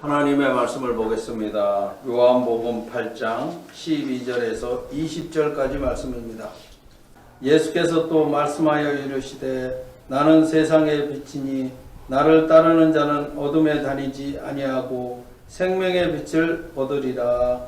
하나님의 말씀을 보겠습니다. 요한복음 8장 12절에서 20절까지 말씀입니다. 예수께서 또 말씀하여 이르시되 나는 세상의 빛이니 나를 따르는 자는 어둠에 다니지 아니하고 생명의 빛을 얻으리라.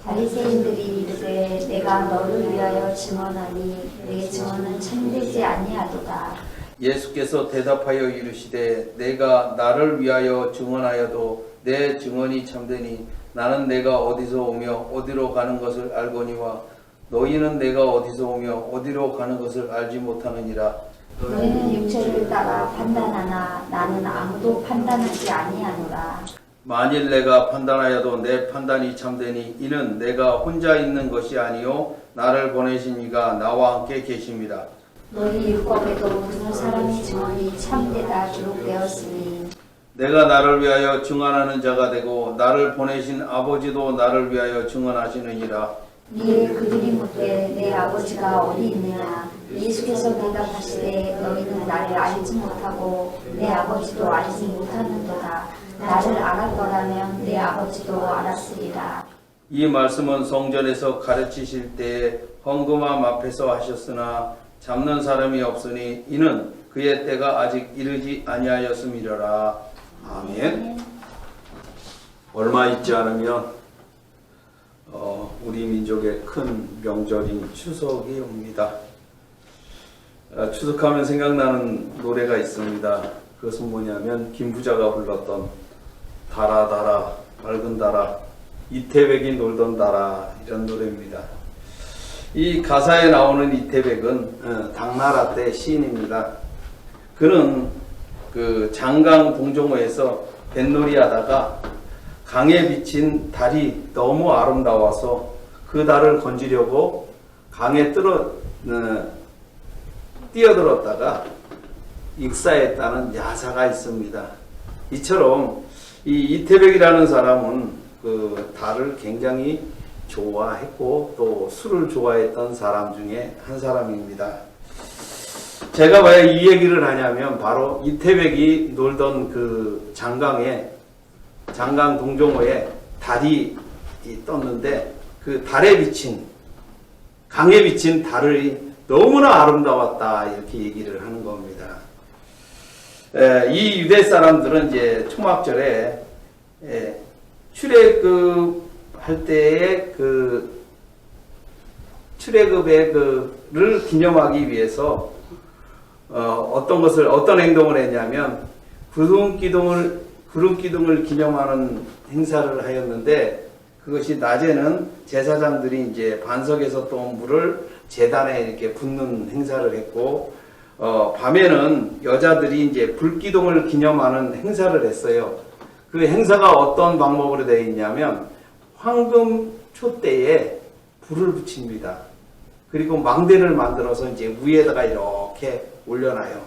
바리새인들이 이르되 내가 너를 위하여 증언하니 내 증언은 참되지 아니하도다. 예수께서 대답하여 이르시되 내가 나를 위하여 증언하여도 내 증언이 참되니 나는 내가 어디서 오며 어디로 가는 것을 알거니와 너희는 내가 어디서 오며 어디로 가는 것을 알지 못하느니라. 너희는 육체를 따라 판단하나 나는 아무도 판단하지 아니하노라. 만일 내가 판단하여도 내 판단이 참되니 이는 내가 혼자 있는 것이 아니요 나를 보내신 이가 나와 함께 계십니다. 너희 율법에도 두 사람의 증언이 참되다 기록되었으니 내가 나를 위하여 증언하는 자가 되고 나를 보내신 아버지도 나를 위하여 증언하시느니라. 이에 그들이 묻되 내 아버지가 어디 있느냐. 예수께서 대답하시되 너희는 나를 알지 못하고 내 아버지도 알지 못하는도다. 나를 알았더라면 내 아버지도 알았으리라. 이 말씀은 성전에서 가르치실 때에 헌금함 앞에서 하셨으나 잡는 사람이 없으니 이는 그의 때가 아직 이르지 아니하였음이로라. 아멘. 얼마 있지 않으면 우리 민족의 큰 명절인 추석이 옵니다. 추석하면 생각나는 노래가 있습니다. 그것은 뭐냐면 김부자가 불렀던 달아 달아 맑은 달아 이태백이 놀던 달아 이런 노래입니다. 이 가사에 나오는 이태백은 당나라 때 시인입니다. 그는 그 장강 동정호에서 뱃놀이 하다가 강에 비친 달이 너무 아름다워서 그 달을 건지려고 강에 뛰어들었다가 익사했다는 야사가 있습니다. 이처럼 이 이태백이라는 사람은 그 달을 굉장히 좋아했고 또 술을 좋아했던 사람 중에 한 사람입니다. 제가 왜 이 얘기를 하냐면 바로 이태백이 놀던 그 장강 동정호에 달이 떴는데 그 달에 비친 강에 비친 달이 너무나 아름다웠다 이렇게 얘기를 하는 겁니다. 이 유대 사람들은 이제 초막절에 출애굽 할 때의 그 출애굽의 그를 기념하기 위해서 어떤 행동을 했냐면 구름 기둥을 기념하는 행사를 하였는데 그것이 낮에는 제사장들이 이제 반석에서 떠온 물을 제단에 이렇게 붓는 행사를 했고 밤에는 여자들이 이제 불기둥을 기념하는 행사를 했어요. 그 행사가 어떤 방법으로 되어 있냐면 황금 촛대에 불을 붙입니다. 그리고 망대를 만들어서 이제 위에다가 이렇게 올려놔요.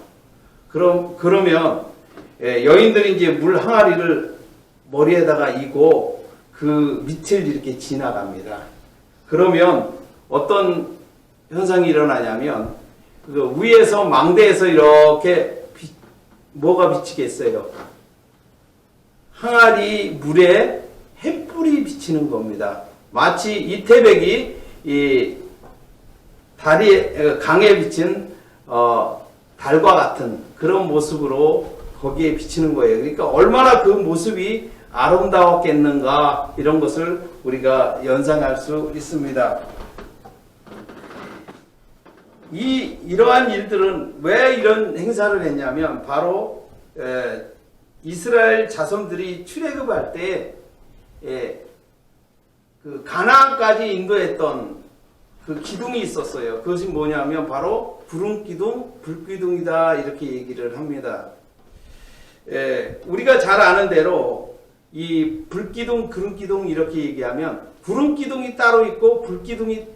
그러면 여인들이 이제 물 항아리를 머리에다가 이고 그 밑을 이렇게 지나갑니다. 그러면 어떤 현상이 일어나냐면 그 위에서 망대에서 이렇게 뭐가 비치겠어요? 항아리 물에 햇불이 비치는 겁니다. 마치 이태백이 이 강에 비친 달과 같은 그런 모습으로 거기에 비치는 거예요. 그러니까 얼마나 그 모습이 아름다웠겠는가 이런 것을 우리가 연상할 수 있습니다. 이러한 일들은 왜 이런 행사를 했냐면 바로 이스라엘 자손들이 출애굽할 때 그 가나안까지 인도했던 그 기둥이 있었어요. 그것이 뭐냐면 바로 구름기둥, 불기둥이다 이렇게 얘기를 합니다. 우리가 잘 아는 대로 이 불기둥, 구름기둥 이렇게 얘기하면 구름기둥이 따로 있고 불기둥이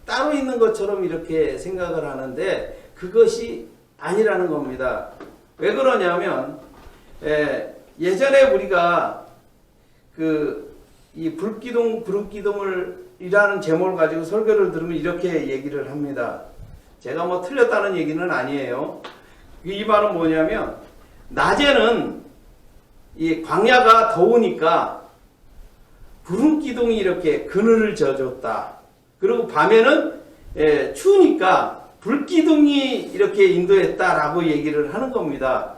따로 있는 것처럼 이렇게 생각을 하는데 그것이 아니라는 겁니다. 왜 그러냐면 예전에 우리가 이 불기둥, 구름기둥을 이라는 제목을 가지고 설교를 들으면 이렇게 얘기를 합니다. 제가 뭐 틀렸다는 얘기는 아니에요. 이 말은 뭐냐면 낮에는 이 광야가 더우니까 구름 기둥이 이렇게 그늘을 져줬다. 그리고 밤에는 추우니까 불 기둥이 이렇게 인도했다라고 얘기를 하는 겁니다.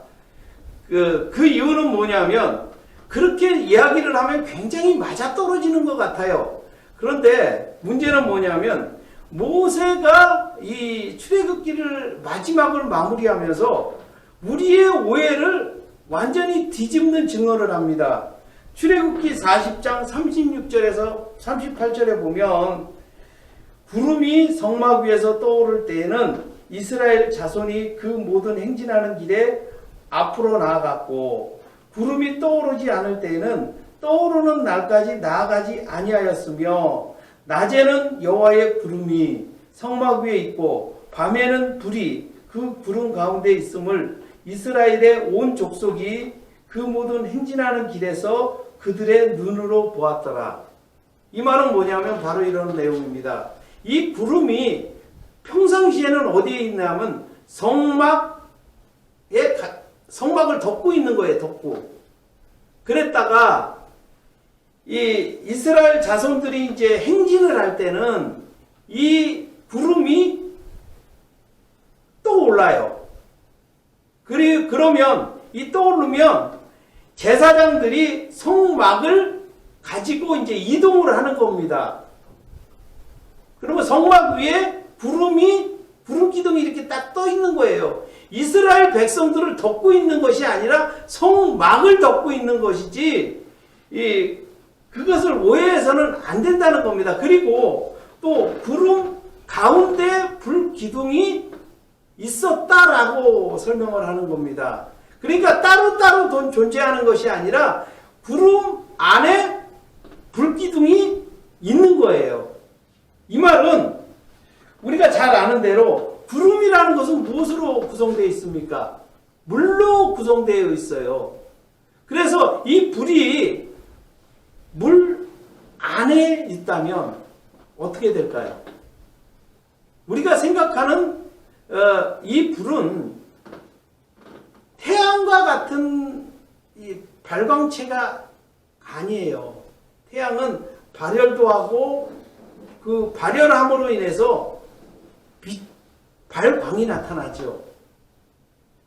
그 이유는 뭐냐면 그렇게 이야기를 하면 굉장히 맞아떨어지는 것 같아요. 그런데 문제는 뭐냐면 모세가 이 출애굽기를 마지막을 마무리하면서 우리의 오해를 완전히 뒤집는 증언을 합니다. 출애굽기 40장 36절에서 38절에 보면 구름이 성막 위에서 떠오를 때에는 이스라엘 자손이 그 모든 행진하는 길에 앞으로 나아갔고 구름이 떠오르지 않을 때에는 떠오르는 날까지 나아가지 아니하였으며 낮에는 여호와의 구름이 성막 위에 있고 밤에는 불이 그 구름 가운데 있음을 이스라엘의 온 족속이 그 모든 행진하는 길에서 그들의 눈으로 보았더라. 이 말은 뭐냐면 바로 이런 내용입니다. 이 구름이 평상시에는 어디에 있냐면 성막을 덮고 있는 거예요. 덮고. 그랬다가 이 이스라엘 자손들이 이제 행진을 할 때는 이 구름이 떠올라요. 그러면 이 떠오르면 제사장들이 성막을 가지고 이제 이동을 하는 겁니다. 그러면 성막 위에 구름 기둥이 이렇게 딱 떠 있는 거예요. 이스라엘 백성들을 덮고 있는 것이 아니라 성막을 덮고 있는 것이지, 그것을 오해해서는 안 된다는 겁니다. 그리고 또 구름 가운데 불 기둥이 있었다라고 설명을 하는 겁니다. 그러니까 따로따로 존재하는 것이 아니라 구름 안에 불 기둥이 있는 거예요. 이 말은 우리가 잘 아는 대로 구름이라는 것은 무엇으로 구성되어 있습니까? 물로 구성되어 있어요. 그래서 이 불이 물 안에 있다면 어떻게 될까요? 우리가 생각하는 이 불은 태양과 같은 이 발광체가 아니에요. 태양은 발열도 하고 그 발열함으로 인해서 발광이 나타나죠.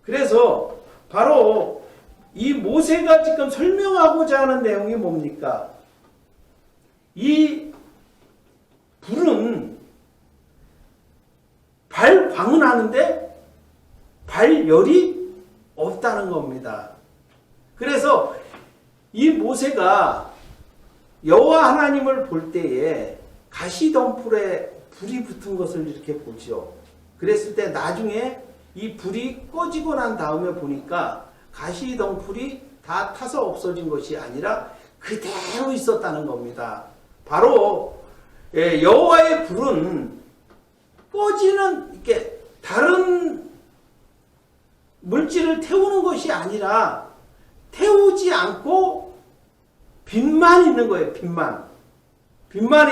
그래서 바로 이 모세가 지금 설명하고자 하는 내용이 뭡니까? 이 불은 발광은 하는데 발열이 없다는 겁니다. 그래서 이 모세가 여호와 하나님을 볼 때에 가시덤불에 불이 붙은 것을 이렇게 보죠. 그랬을 때 나중에 이 불이 꺼지고 난 다음에 보니까 가시덤불이 다 타서 없어진 것이 아니라 그대로 있었다는 겁니다. 바로 여호와의 불은 꺼지는, 이렇게 다른 물질을 태우는 것이 아니라 태우지 않고 빛만 있는 거예요. 빛만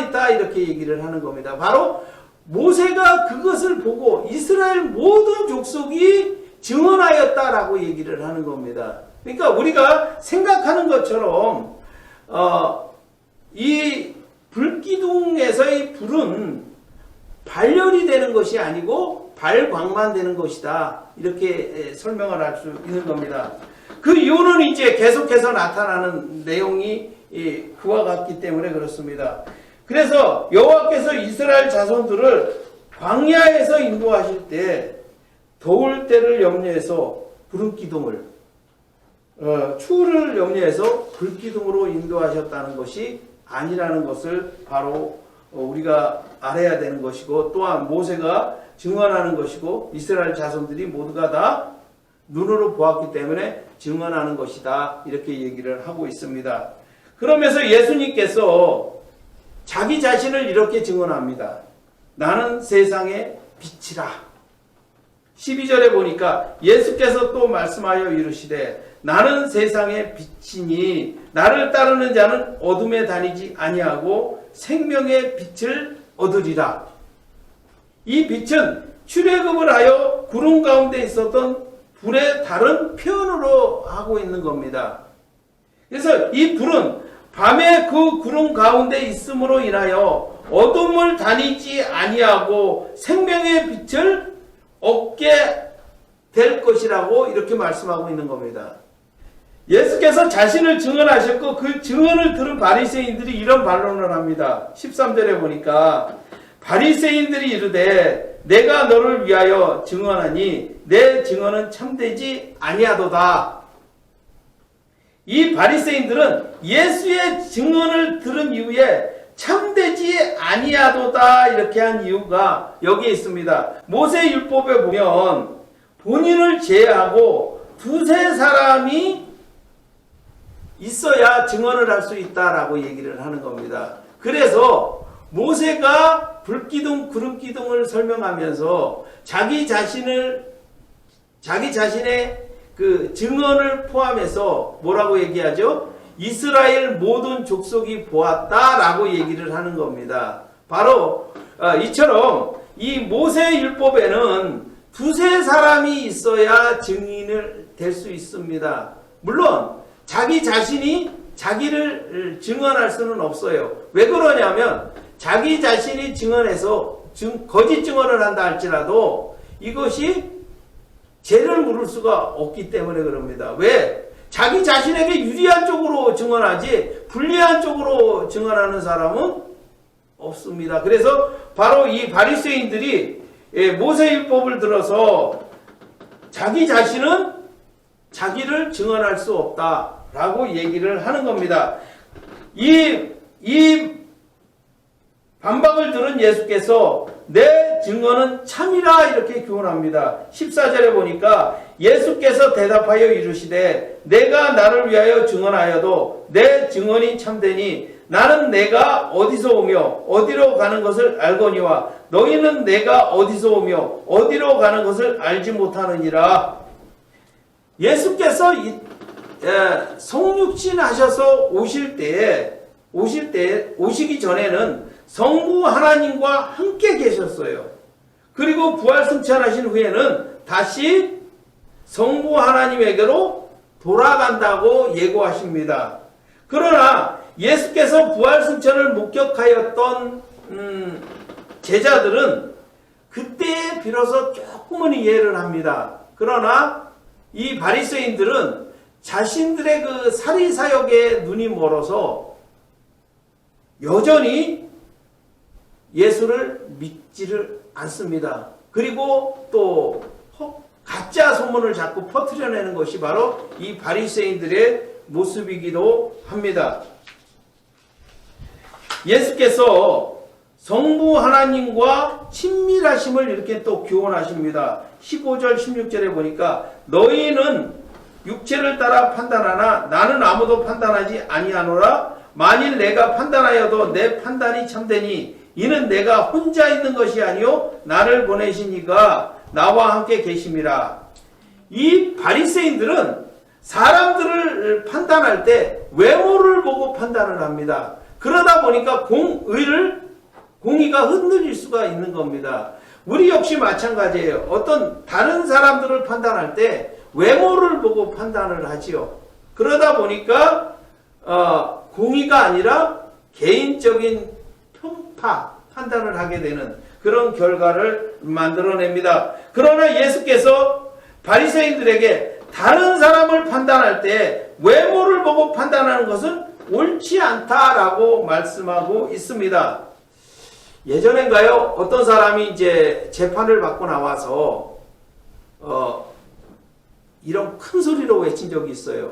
있다, 이렇게 얘기를 하는 겁니다. 바로 모세가 그것을 보고 이스라엘 모든 족속이 증언하였다라고 얘기를 하는 겁니다. 그러니까 우리가 생각하는 것처럼 이 불기둥에서의 불은 발열이 되는 것이 아니고 발광만 되는 것이다, 이렇게 설명을 할 수 있는 겁니다. 그 이유는 이제 계속해서 나타나는 내용이 그와 같기 때문에 그렇습니다. 그래서 여호와께서 이스라엘 자손들을 광야에서 인도하실 때 더울 때를 염려해서 구름기둥을, 추위를 염려해서 불기둥으로 인도하셨다는 것이 아니라는 것을 바로 우리가 알아야 되는 것이고, 또한 모세가 증언하는 것이고 이스라엘 자손들이 모두가 다 눈으로 보았기 때문에 증언하는 것이다, 이렇게 얘기를 하고 있습니다. 그러면서 예수님께서 자기 자신을 이렇게 증언합니다. 나는 세상의 빛이라. 12절에 보니까 예수께서 또 말씀하여 이르시되 나는 세상의 빛이니 나를 따르는 자는 어둠에 다니지 아니하고 생명의 빛을 얻으리라. 이 빛은 출애굽을 하여 구름 가운데 있었던 불의 다른 표현으로 하고 있는 겁니다. 그래서 이 불은 밤에 그 구름 가운데 있음으로 인하여 어둠을 다니지 아니하고 생명의 빛을 얻게 될 것이라고 이렇게 말씀하고 있는 겁니다. 예수께서 자신을 증언하셨고 그 증언을 들은 바리새인들이 이런 반론을 합니다. 13절에 보니까 바리새인들이 이르되 내가 너를 위하여 증언하니 내 증언은 참되지 아니하도다. 이 바리새인들은 예수의 증언을 들은 이후에 참되지 아니하도다 이렇게 한 이유가 여기에 있습니다. 모세율법에 보면 본인을 제외하고 두세 사람이 있어야 증언을 할 수 있다라고 얘기를 하는 겁니다. 그래서 모세가 불기둥, 구름기둥을 설명하면서 자기 자신의 그 증언을 포함해서 뭐라고 얘기하죠? 이스라엘 모든 족속이 보았다라고 얘기를 하는 겁니다. 바로 이처럼 이 모세율법에는 두세 사람이 있어야 증인을 될 수 있습니다. 물론 자기 자신이 자기를 증언할 수는 없어요. 왜 그러냐면 자기 자신이 증언해서 거짓 증언을 한다 할지라도 이것이 죄를 물을 수가 없기 때문에 그럽니다. 왜? 자기 자신에게 유리한 쪽으로 증언하지 불리한 쪽으로 증언하는 사람은 없습니다. 그래서 바로 이 바리새인들이 모세율법을 들어서 자기 자신은 자기를 증언할 수 없다라고 얘기를 하는 겁니다. 이 반박을 들은 예수께서 내 증언은 참이라 이렇게 교훈합니다. 14절에 보니까 예수께서 대답하여 이르시되 내가 나를 위하여 증언하여도 내 증언이 참되니 나는 내가 어디서 오며 어디로 가는 것을 알거니와 너희는 내가 어디서 오며 어디로 가는 것을 알지 못하느니라. 예수께서 성육신 하셔서 오시기 전에는 성부 하나님과 함께 계셨어요. 그리고 부활 승천하신 후에는 다시 성부 하나님에게로 돌아간다고 예고하십니다. 그러나 예수께서 부활 승천을 목격하였던 제자들은 그때 비로소 조금은 이해를 합니다. 그러나 이 바리새인들은 자신들의 그 사리사욕에 눈이 멀어서 여전히 예수를 믿지를 않습니다. 그리고 또 가짜 소문을 자꾸 퍼뜨려내는 것이 바로 이 바리새인들의 모습이기도 합니다. 예수께서 성부 하나님과 친밀하심을 이렇게 또 교훈하십니다. 15절 16절에 보니까 너희는 육체를 따라 판단하나 나는 아무도 판단하지 아니하노라. 만일 내가 판단하여도 내 판단이 참되니 이는 내가 혼자 있는 것이 아니요 나를 보내신 이가 나와 함께 계심이라. 이 바리새인들은 사람들을 판단할 때 외모를 보고 판단을 합니다. 그러다 보니까 공의가 흔들릴 수가 있는 겁니다. 우리 역시 마찬가지예요. 어떤 다른 사람들을 판단할 때 외모를 보고 판단을 하지요. 그러다 보니까 공의가 아니라 개인적인 판단을 하게 되는 그런 결과를 만들어냅니다. 그러나 예수께서 바리새인들에게 다른 사람을 판단할 때 외모를 보고 판단하는 것은 옳지 않다라고 말씀하고 있습니다. 예전엔가요, 어떤 사람이 이제 재판을 받고 나와서 이런 큰 소리로 외친 적이 있어요.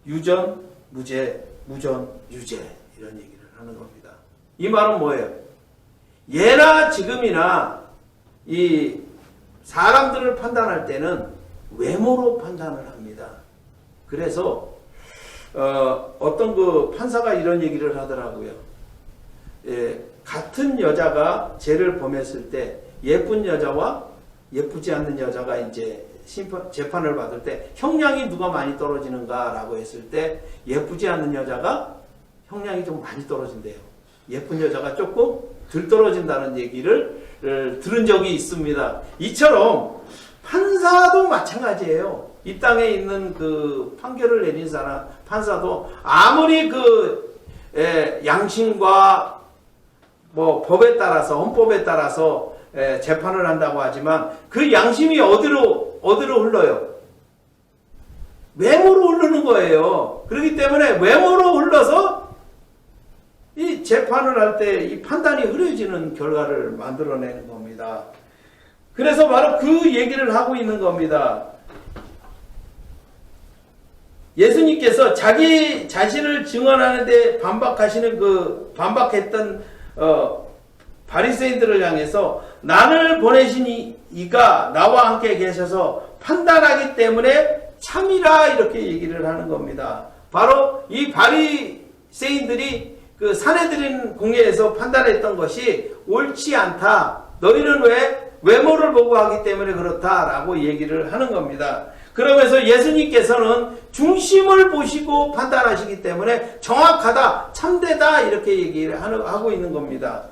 유전, 무죄, 무전, 유죄 이런 얘기를 하는 겁니다. 이 말은 뭐예요? 예나 지금이나 이 사람들을 판단할 때는 외모로 판단을 합니다. 그래서 어떤 그 판사가 이런 얘기를 하더라고요. 같은 여자가 죄를 범했을 때 예쁜 여자와 예쁘지 않는 여자가 이제 재판을 받을 때 형량이 누가 많이 떨어지는가라고 했을 때 예쁘지 않는 여자가 형량이 좀 많이 떨어진대요. 예쁜 여자가 조금 덜 떨어진다는 얘기를 들은 적이 있습니다. 이처럼 판사도 마찬가지예요. 이 땅에 있는 그 판결을 내린 사람, 판사도 아무리 양심과 뭐 법에 따라서 헌법에 따라서 재판을 한다고 하지만 그 양심이 어디로 흘러요? 외모로 흐르는 거예요. 그렇기 때문에 외모로 흘러서 이 재판을 할 때 이 판단이 흐려지는 결과를 만들어내는 겁니다. 그래서 바로 그 얘기를 하고 있는 겁니다. 예수님께서 자기 자신을 증언하는데 반박했던 바리새인들을 향해서 나를 보내신 이가 나와 함께 계셔서 판단하기 때문에 참이라 이렇게 얘기를 하는 겁니다. 바로 이 바리새인들이 그 사내들인 공회에서 판단했던 것이 옳지 않다. 너희는 왜 외모를 보고 하기 때문에 그렇다라고 얘기를 하는 겁니다. 그러면서 예수님께서는 중심을 보시고 판단하시기 때문에 정확하다, 참되다 이렇게 얘기를 하고 있는 겁니다.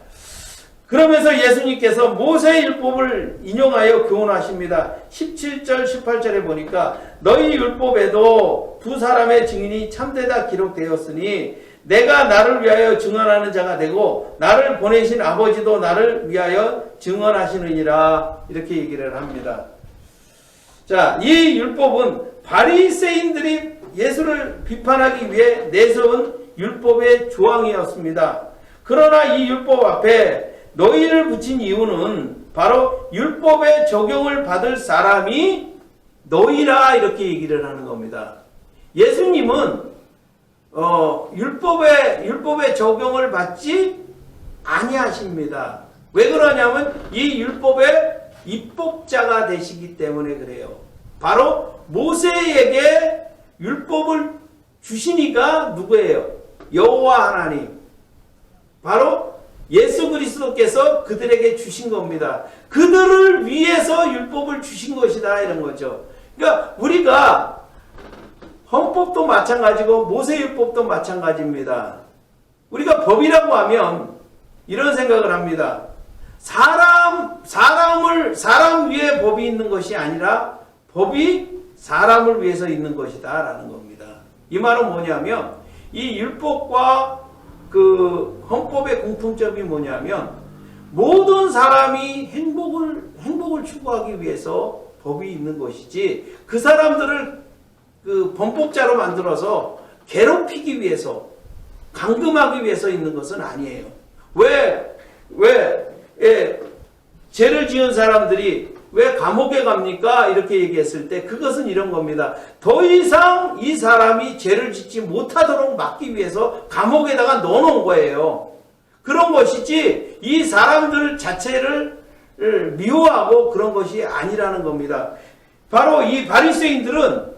그러면서 예수님께서 모세율법을 인용하여 교훈하십니다. 17절 18절에 보니까 너희 율법에도 두 사람의 증인이 참되다 기록되었으니 내가 나를 위하여 증언하는 자가 되고 나를 보내신 아버지도 나를 위하여 증언하시느니라 이렇게 얘기를 합니다. 자, 이 율법은 바리새인들이 예수를 비판하기 위해 내세운 율법의 조항이었습니다. 그러나 이 율법 앞에 너희를 붙인 이유는 바로 율법의 적용을 받을 사람이 너희라 이렇게 얘기를 하는 겁니다. 예수님은 율법의 적용을 받지 아니하십니다. 왜 그러냐면 이 율법의 입법자가 되시기 때문에 그래요. 바로 모세에게 율법을 주신 이가 누구예요? 여호와 하나님. 바로 예수 그리스도께서 그들에게 주신 겁니다. 그들을 위해서 율법을 주신 것이다 이런 거죠. 그러니까 우리가 헌법도 마찬가지고 모세율법도 마찬가지입니다. 우리가 법이라고 하면 이런 생각을 합니다. 사람 위에 법이 있는 것이 아니라 법이 사람을 위해서 있는 것이다 라는 겁니다. 이 말은 뭐냐면 이 율법과 그 헌법의 공통점이 뭐냐면 모든 사람이 행복을 추구하기 위해서 법이 있는 것이지 그 사람들을 그 범법자로 만들어서 괴롭히기 위해서 감금하기 위해서 있는 것은 아니에요. 죄를 지은 사람들이 왜 감옥에 갑니까? 이렇게 얘기했을 때 그것은 이런 겁니다. 더 이상 이 사람이 죄를 짓지 못하도록 막기 위해서 감옥에다가 넣어놓은 거예요. 그런 것이지 이 사람들 자체를 미워하고 그런 것이 아니라는 겁니다. 바로 이 바리새인들은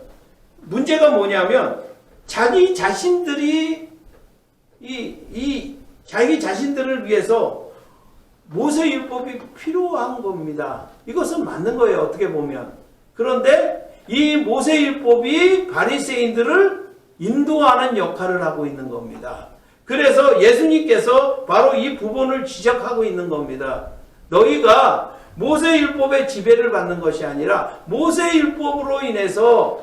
문제가 뭐냐면 자기 자신들이 자기 자신들을 위해서 모세율법이 필요한 겁니다. 이것은 맞는 거예요. 어떻게 보면. 그런데 이 모세율법이 바리새인들을 인도하는 역할을 하고 있는 겁니다. 그래서 예수님께서 바로 이 부분을 지적하고 있는 겁니다. 너희가 모세율법의 지배를 받는 것이 아니라 모세율법으로 인해서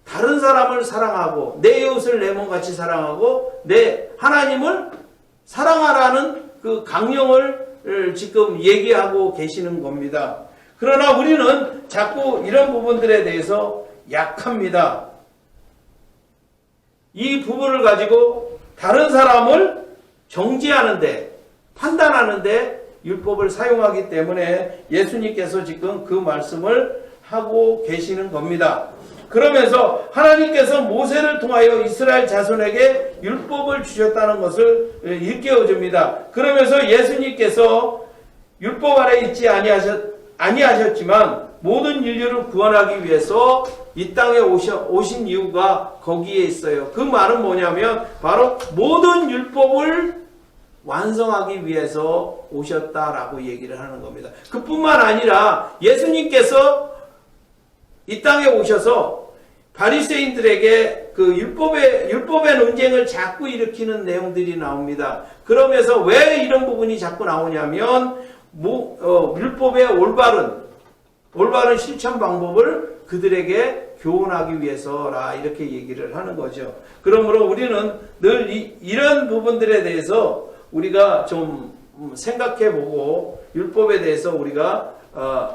다른 사람을 사랑하고 내 이웃을 내 몸같이 사랑하고 내 하나님을 사랑하라는 그 강령을 지금 얘기하고 계시는 겁니다. 그러나 우리는 자꾸 이런 부분들에 대해서 약합니다. 이 부분을 가지고 다른 사람을 정죄하는데 판단하는데 율법을 사용하기 때문에 예수님께서 지금 그 말씀을 하고 계시는 겁니다. 그러면서 하나님께서 모세를 통하여 이스라엘 자손에게 율법을 주셨다는 것을 일깨워줍니다. 그러면서 예수님께서 율법 아래 있지 아니하셨지만 모든 인류를 구원하기 위해서 이 땅에 오신 이유가 거기에 있어요. 그 말은 뭐냐면 바로 모든 율법을 완성하기 위해서 오셨다라고 얘기를 하는 겁니다. 그뿐만 아니라 예수님께서 이 땅에 오셔서 바리새인들에게 그 율법의 논쟁을 자꾸 일으키는 내용들이 나옵니다. 그러면서 왜 이런 부분이 자꾸 나오냐면 율법의 올바른 실천 방법을 그들에게 교훈하기 위해서라 이렇게 얘기를 하는 거죠. 그러므로 우리는 늘 이런 부분들에 대해서 우리가 좀 생각해보고 율법에 대해서 우리가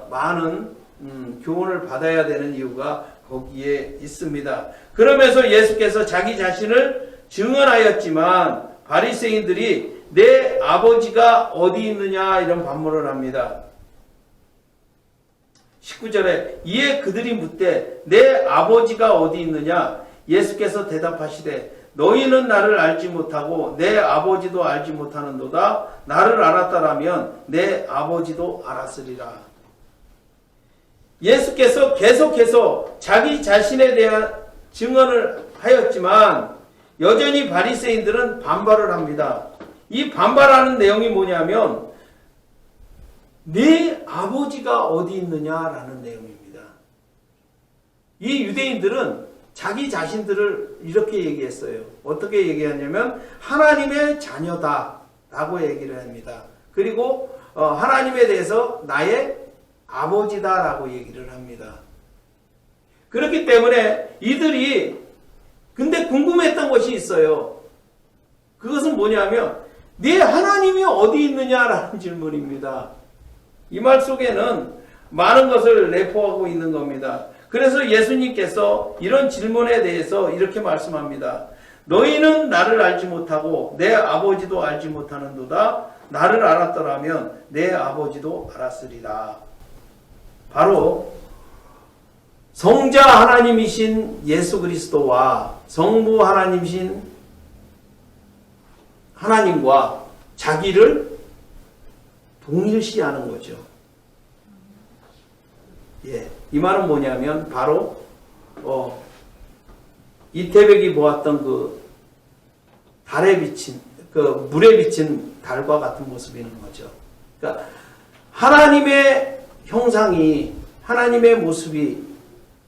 많은 교훈을 받아야 되는 이유가 거기에 있습니다. 그러면서 예수께서 자기 자신을 증언하였지만 바리새인들이 내 아버지가 어디 있느냐 이런 반문을 합니다. 19절에 이에 그들이 묻되 내 아버지가 어디 있느냐 예수께서 대답하시되 너희는 나를 알지 못하고 내 아버지도 알지 못하는도다. 나를 알았다라면 내 아버지도 알았으리라. 예수께서 계속해서 자기 자신에 대한 증언을 하였지만 여전히 바리새인들은 반발을 합니다. 이 반발하는 내용이 뭐냐면 네 아버지가 어디 있느냐라는 내용입니다. 이 유대인들은 자기 자신들을 이렇게 얘기했어요. 어떻게 얘기하냐면 하나님의 자녀다라고 얘기를 합니다. 그리고 하나님에 대해서 나의 아버지다라고 얘기를 합니다. 그렇기 때문에 이들이 근데 궁금했던 것이 있어요. 그것은 뭐냐면 네 하나님이 어디 있느냐라는 질문입니다. 이 말 속에는 많은 것을 내포하고 있는 겁니다. 그래서 예수님께서 이런 질문에 대해서 이렇게 말씀합니다. 너희는 나를 알지 못하고 내 아버지도 알지 못하는도다. 나를 알았더라면 내 아버지도 알았으리라. 바로 성자 하나님이신 예수 그리스도와 성부 하나님이신 하나님과 자기를 동일시하는 거죠. 예, 이 말은 뭐냐면 바로 이태백이 보았던 그 달에 비친 그 물에 비친 달과 같은 모습이 있는 거죠. 그러니까 하나님의 형상이 하나님의 모습이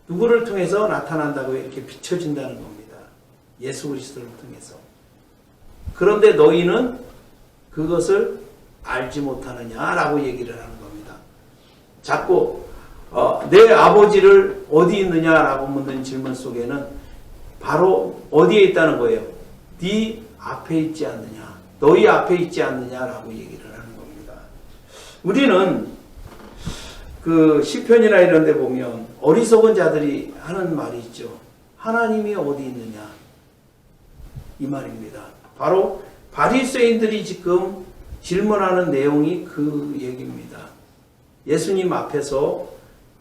누구를 통해서 나타난다고 이렇게 비춰진다는 겁니다. 예수 그리스도를 통해서. 그런데 너희는 그것을 알지 못하느냐라고 얘기를 하는 겁니다. 자꾸 내 아버지를 어디 있느냐라고 묻는 질문 속에는 바로 어디에 있다는 거예요. 네 앞에 있지 않느냐, 너희 앞에 있지 않느냐라고 얘기를 하는 겁니다. 우리는 그 시편이나 이런 데 보면 어리석은 자들이 하는 말이 있죠. 하나님이 어디 있느냐 이 말입니다. 바로 바리새인들이 지금 질문하는 내용이 그 얘기입니다. 예수님 앞에서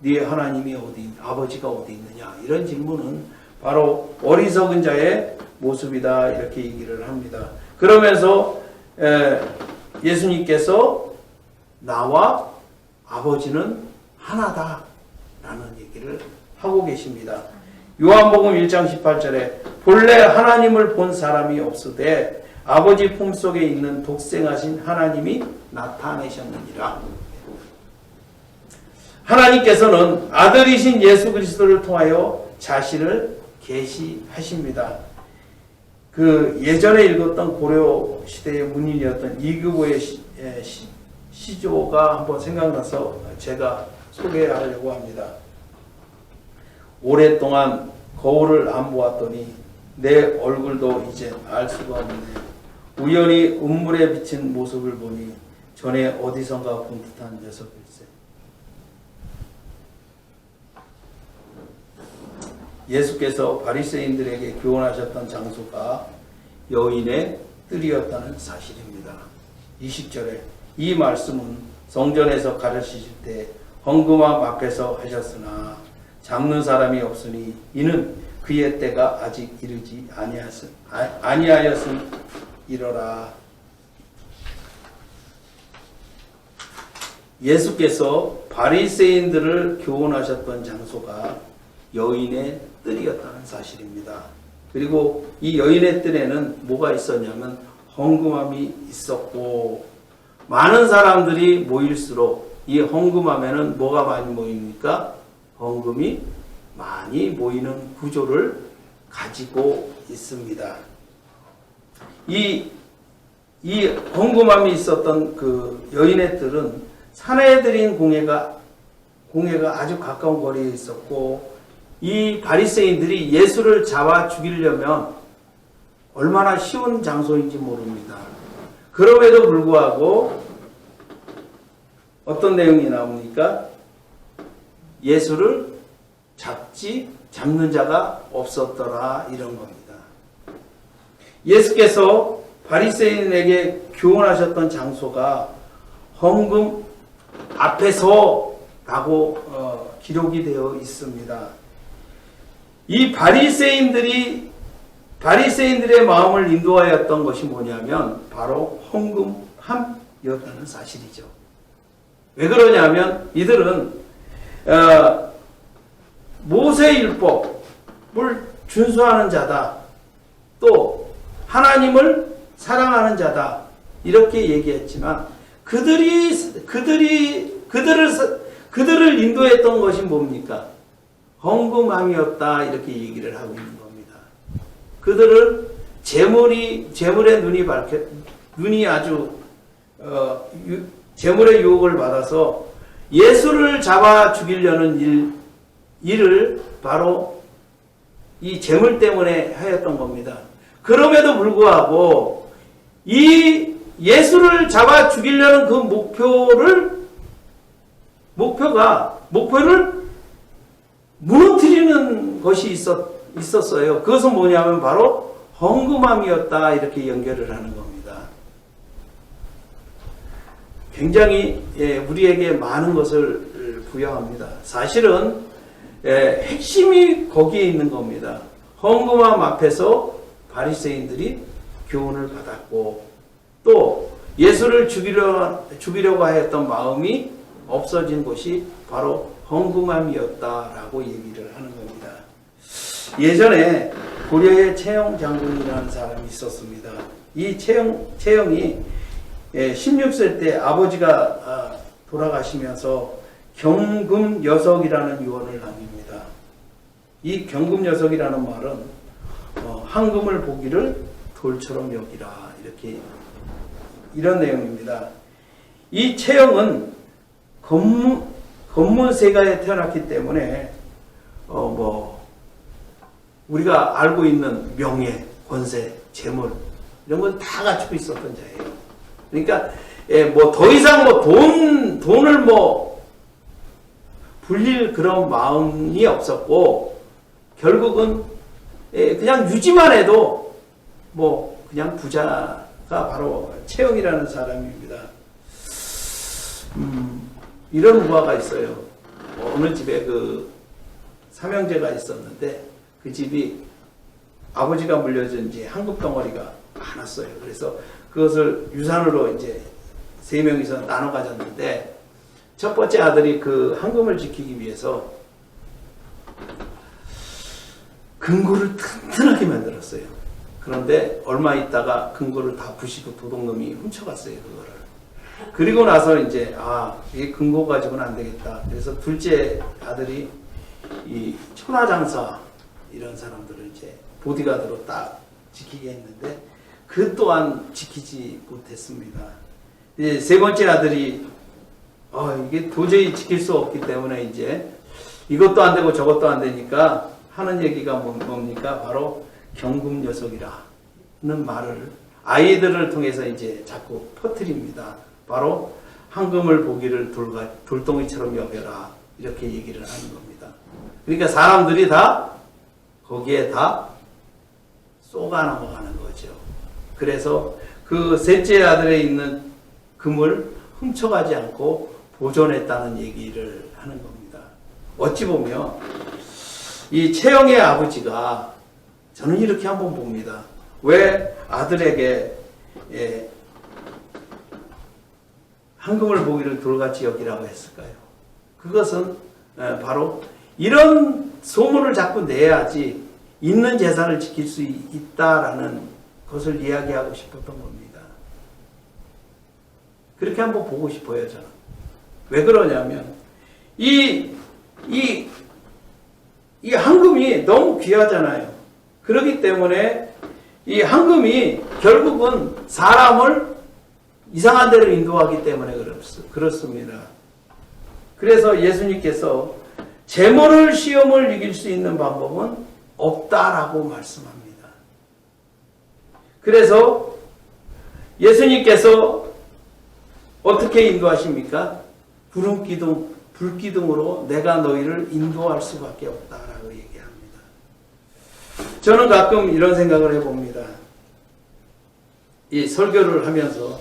네 하나님이 어디, 아버지가 어디 있느냐 이런 질문은 바로 어리석은 자의 모습이다 이렇게 얘기를 합니다. 그러면서 예수님께서 나와 아버지는 하나다 라는 얘기를 하고 계십니다. 요한복음 1장 18절에 본래 하나님을 본 사람이 없으되 아버지 품속에 있는 독생하신 하나님이 나타내셨느니라. 하나님께서는 아들이신 예수 그리스도를 통하여 자신을 계시하십니다. 그 예전에 읽었던 고려 시대의 문인이었던 이규보의 시조가 한번 생각나서 제가 소개하려고 합니다. 오랫동안 거울을 안 보았더니 내 얼굴도 이제 알 수가 없네. 우연히 음물에 비친 모습을 보니 전에 어디선가 본 듯한 녀석일세. 예수께서 바리새인들에게 교훈하셨던 장소가 여인의 뜰이었다는 사실입니다. 20절에 이 말씀은 성전에서 가르치실 때 헌금함 앞에서 하셨으나 잡는 사람이 없으니 이는 그의 때가 아직 이르지 아니하였음이러라. 예수께서 바리새인들을 교훈하셨던 장소가 여인의 뜰이었다는 사실입니다. 그리고 이 여인의 뜰에는 뭐가 있었냐면 헌금함이 있었고 많은 사람들이 모일수록 이 헌금함에는 뭐가 많이 모입니까? 헌금이 많이 모이는 구조를 가지고 있습니다. 이 헌금함이 있었던 그 여인의 뜰은 산에 들인 공회가 아주 가까운 거리에 있었고 이 바리새인들이 예수를 잡아 죽이려면 얼마나 쉬운 장소인지 모릅니다. 그럼에도 불구하고 어떤 내용이 나옵니까? 예수를 잡는 자가 없었더라, 이런 겁니다. 예수께서 바리새인에게 교훈하셨던 장소가 헌금 앞에서라고 기록이 되어 있습니다. 이 바리새인들의 마음을 인도하였던 것이 뭐냐면 바로 헌금함이었다는 사실이죠. 왜 그러냐면 이들은 모세율법을 준수하는 자다, 또 하나님을 사랑하는 자다, 이렇게 얘기했지만 그들을 인도했던 것이 뭡니까? 헌금함이었다, 이렇게 얘기를 하고 있는 겁니다. 그들을 재물의 눈이 아주 재물의 유혹을 받아서 예수를 잡아 죽이려는 일을 바로 이 재물 때문에 하였던 겁니다. 그럼에도 불구하고 이 예수를 잡아 죽이려는 그 목표를 무너뜨리는 것이 있었어요. 그것은 뭐냐면 바로 헌금함이었다, 이렇게 연결을 하는 겁니다. 굉장히 우리에게 많은 것을 부여합니다. 사실은 핵심이 거기에 있는 겁니다. 헌금함 앞에서 바리새인들이 교훈을 받았고, 또 예수를 죽이려고 하였던 마음이 없어진 것이 바로 헌금함이었다라고 얘기를 하는 겁니다. 예전에 고려의 채영 장군이라는 사람이 있었습니다. 이 채영이 16세 때 아버지가 돌아가시면서 경금여석이라는 유언을 남깁니다. 이 경금여석이라는 말은 황금을 보기를 돌처럼 여기라, 이런 내용입니다. 이 채영은 건문세가에 태어났기 때문에 우리가 알고 있는 명예, 권세, 재물 이런 걸 다 갖추고 있었던 자예요. 그러니까 더 이상 돈을 불릴 그런 마음이 없었고, 결국은 그냥 유지만 해도 그냥 부자가 바로 채영이라는 사람입니다. 이런 우화가 있어요. 어느 집에 그 삼형제가 있었는데 그 집이 아버지가 물려준 이제 한국 덩어리가 많았어요. 그래서 그것을 유산으로 이제 세 명이서 나눠 가졌는데, 첫 번째 아들이 그 황금을 지키기 위해서 금고를 튼튼하게 만들었어요. 그런데 얼마 있다가 금고를 다 부시고 도둑놈이 훔쳐갔어요, 그거를. 그리고 나서 이제 이 금고 가지고는 안 되겠다. 그래서 둘째 아들이 이 천하장사 이런 사람들을 이제 보디가드로 딱 지키게 했는데 그 또한 지키지 못했습니다. 이제 세 번째 아들이 이게 도저히 지킬 수 없기 때문에 이제 이것도 안 되고 저것도 안 되니까 하는 얘기가 뭡니까? 바로 경금여석이라는 말을 아이들을 통해서 이제 자꾸 퍼뜨립니다. 바로 황금을 보기를 돌덩이처럼 여겨라, 이렇게 얘기를 하는 겁니다. 그러니까 사람들이 다 거기에 다 쏘가 넘어가는 거죠. 그래서 그 셋째 아들에 있는 금을 훔쳐가지 않고 보존했다는 얘기를 하는 겁니다. 어찌 보면 이 채영의 아버지가, 저는 이렇게 한번 봅니다. 왜 아들에게 황금을 보기를 돌같이 여기라고 했을까요? 그것은 바로 이런 소문을 자꾸 내야지 있는 재산을 지킬 수 있다라는 것을 이야기하고 싶었던 겁니다. 그렇게 한번 보고 싶어요, 저는. 왜 그러냐면 이 황금이 너무 귀하잖아요. 그렇기 때문에 이 황금이 결국은 사람을 이상한 데로 인도하기 때문에 그렇습니다. 그래서 예수님께서 재물을 시험을 이길 수 있는 방법은 없다라고 말씀합니다. 그래서 예수님께서 어떻게 인도하십니까? 구름기둥, 불기둥으로 내가 너희를 인도할 수밖에 없다라고 얘기합니다. 저는 가끔 이런 생각을 해봅니다. 이 설교를 하면서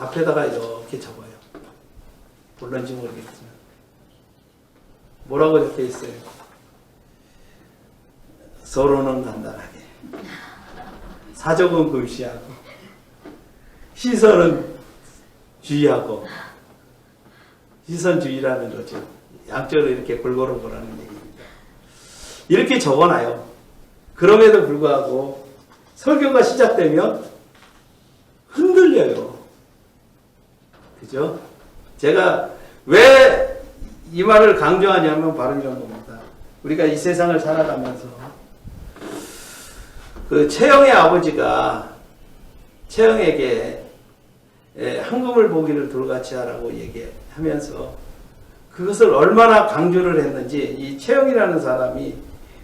앞에다가 이렇게 적어요. 몰랐는지 모르겠지만. 뭐라고 적혀 있어요? 서로는 간단하게, 사족은 금시하고, 시선은 주의하고, 시선주의라는 거죠. 양쪽으로 이렇게 골고루 보라는 얘기입니다. 이렇게 적어놔요. 그럼에도 불구하고 설교가 시작되면 흔들려요. 그죠? 제가 왜 이 말을 강조하냐면 바로 이런 겁니다. 우리가 이 세상을 살아가면서 그 채영의 아버지가 채영에게 황금을 보기를 돌같이 하라고 얘기하면서 그것을 얼마나 강조를 했는지 이 채영이라는 사람이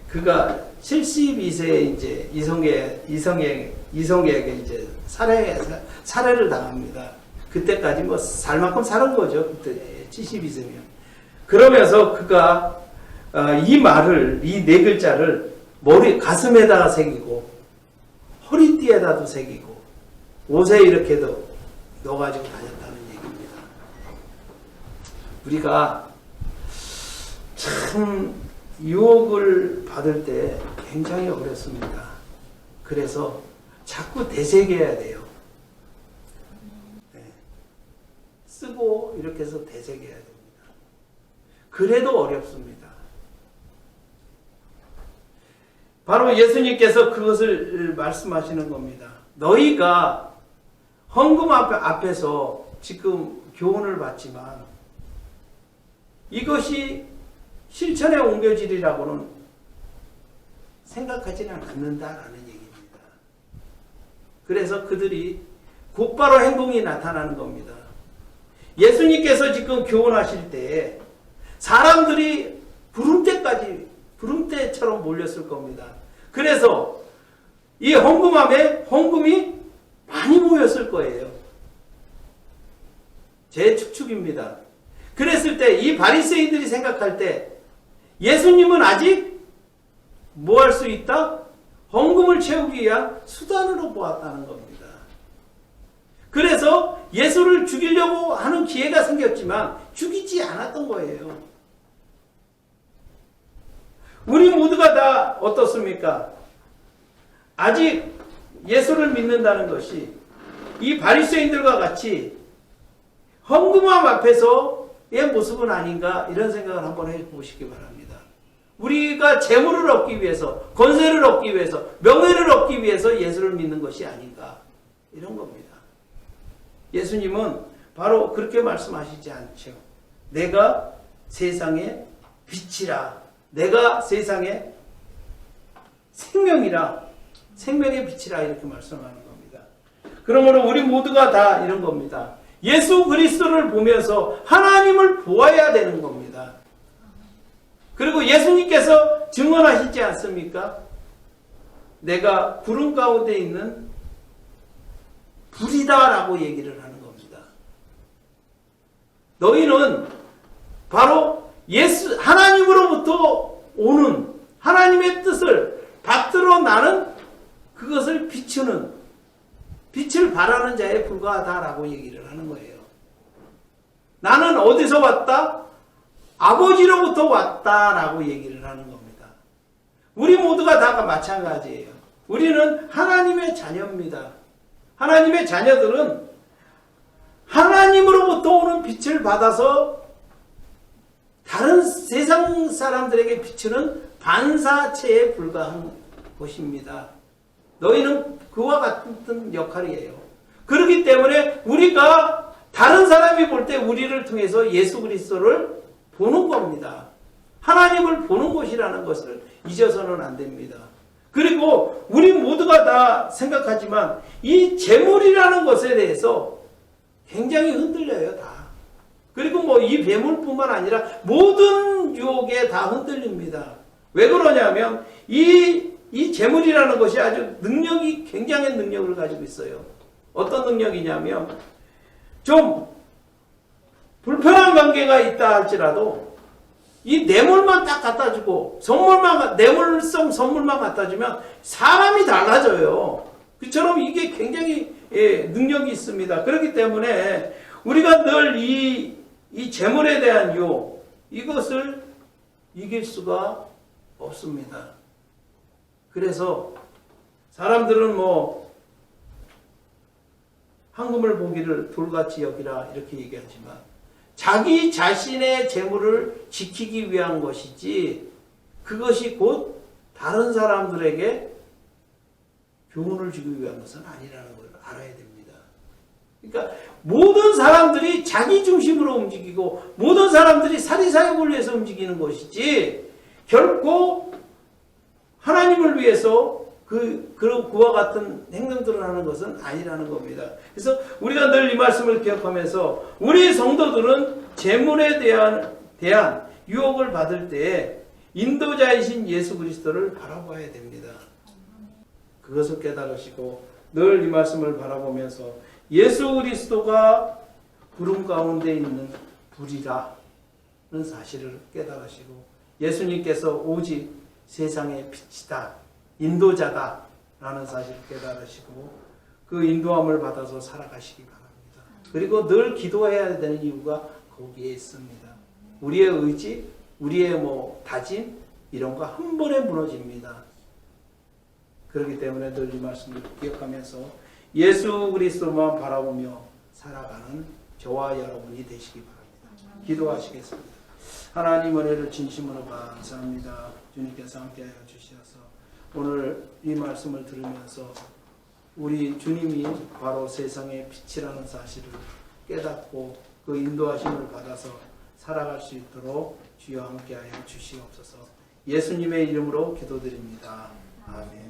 그가 72세에 이제 이성에게 이제 살해를 당합니다. 그때까지 뭐 살 만큼 사는 거죠. 그때 72세면. 그러면서 그가 이 말을, 이 네 글자를 가슴에다가 새기고 허리띠에다도 새기고 옷에 이렇게도 넣어가지고 다녔다는 얘기입니다. 우리가 참 유혹을 받을 때 굉장히 어렵습니다. 그래서 자꾸 되새겨야 돼요. 네. 쓰고 이렇게 해서 되새겨야 됩니다. 그래도 어렵습니다. 바로 예수님께서 그것을 말씀하시는 겁니다. 너희가 헌금 앞에서 지금 교훈을 받지만 이것이 실천에 옮겨지리라고는 생각하지는 않는다라는 얘기입니다. 그래서 그들이 곧바로 행동이 나타나는 겁니다. 예수님께서 지금 교훈하실 때 사람들이 부름대처럼 몰렸을 겁니다. 그래서 이 헌금함에 헌금이 많이 모였을 거예요. 제 추측입니다. 그랬을 때 이 바리새인들이 생각할 때 예수님은 아직 뭐 할 수 있다? 헌금을 채우기 위한 수단으로 보았다는 겁니다. 그래서 예수를 죽이려고 하는 기회가 생겼지만 죽이지 않았던 거예요. 우리 모두가 다 어떻습니까? 아직 예수를 믿는다는 것이 이 바리새인들과 같이 헌금함 앞에서의 모습은 아닌가 이런 생각을 한번 해보시기 바랍니다. 우리가 재물을 얻기 위해서, 권세를 얻기 위해서, 명예를 얻기 위해서 예수를 믿는 것이 아닌가 이런 겁니다. 예수님은 바로 그렇게 말씀하시지 않죠. 내가 세상의 빛이라. 내가 세상의 생명이라. 생명의 빛이라 이렇게 말씀하는 겁니다. 그러므로 우리 모두가 다 이런 겁니다. 예수 그리스도를 보면서 하나님을 보아야 되는 겁니다. 그리고 예수님께서 증언하시지 않습니까? 내가 구름 가운데 있는 불이다라고 얘기를 하는 겁니다. 너희는 바로 하나님으로부터 오는 하나님의 뜻을 받들어 나는 그것을 비추는, 빛을 발하는 자에 불과하다라고 얘기를 하는 거예요. 나는 어디서 왔다? 아버지로부터 왔다라고 얘기를 하는 겁니다. 우리 모두가 다 마찬가지예요. 우리는 하나님의 자녀입니다. 하나님의 자녀들은 하나님으로부터 오는 빛을 받아서 다른 세상 사람들에게 비추는 반사체에 불과한 것입니다. 너희는 그와 같은 역할이에요. 그렇기 때문에 우리가 다른 사람이 볼 때 우리를 통해서 예수 그리스도를 보는 겁니다. 하나님을 보는 것이라는 것을 잊어서는 안 됩니다. 그리고 우리 모두가 다 생각하지만 이 재물이라는 것에 대해서 굉장히 흔들려요. 다. 그리고 뭐 이 배물뿐만 아니라 모든 유혹에 다 흔들립니다. 왜 그러냐면 이 재물이라는 것이 아주 능력이 굉장한 능력을 가지고 있어요. 어떤 능력이냐면 좀 불편한 관계가 있다 할지라도 이 뇌물만 딱 갖다 주고 뇌물성 선물만 갖다 주면 사람이 달라져요. 그처럼 이게 굉장히 능력이 있습니다. 그렇기 때문에 우리가 늘 이 재물에 대한 유혹 이것을 이길 수가 없습니다. 그래서 사람들은 뭐 황금을 보기를 돌같이 여기라 이렇게 얘기하지만 자기 자신의 재물을 지키기 위한 것이지 그것이 곧 다른 사람들에게 교훈을 주기 위한 것은 아니라는 걸 알아야 됩니다. 그러니까 모든 사람들이 자기 중심으로 움직이고 모든 사람들이 사리사욕을 위해서 움직이는 것이지 결코 하나님을 위해서 그와 같은 행동들을 하는 것은 아니라는 겁니다. 그래서 우리가 늘 이 말씀을 기억하면서 우리 성도들은 재물에 대한 유혹을 받을 때 인도자이신 예수 그리스도를 바라봐야 됩니다. 그것을 깨달으시고 늘 이 말씀을 바라보면서 예수 그리스도가 구름 가운데 있는 불이라는 사실을 깨달으시고 예수님께서 오직 세상의 빛이다, 인도자다 라는 사실을 깨달으시고 그 인도함을 받아서 살아가시기 바랍니다. 그리고 늘 기도해야 되는 이유가 거기에 있습니다. 우리의 의지, 우리의 다짐 이런 거 한 번에 무너집니다. 그렇기 때문에 늘 이 말씀을 기억하면서 예수 그리스도만 바라보며 살아가는 저와 여러분이 되시기 바랍니다. 기도하시겠습니다. 하나님 은혜를 진심으로 감사합니다. 주님께서 함께하여 주시어서 오늘 이 말씀을 들으면서 우리 주님이 바로 세상의 빛이라는 사실을 깨닫고 그 인도하심을 받아서 살아갈 수 있도록 주여 함께하여 주시옵소서. 예수님의 이름으로 기도드립니다. 아멘.